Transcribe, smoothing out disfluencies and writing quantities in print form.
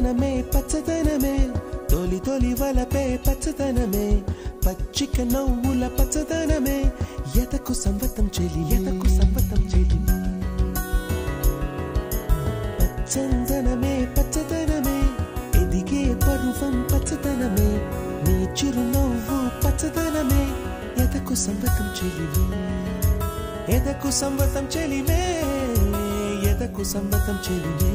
పచ్చదనమే పచ్చదనమే తొలి తొలి వలపే పచ్చదనమే పచ్చిక నవ్వుల పచ్చదనమే ఎదకు సంవతం చెలి ఎదకు సంవతం చెలి పచ్చదనమే పచ్చదనమే ఎదిగే పరువం పచ్చదనమే నీ చిరునవ్వు పచ్చదనమే ఎదకు సంవతం చెలివే ఎదకు సంవతం చెలివే ఎదకు సంవతం చెలివే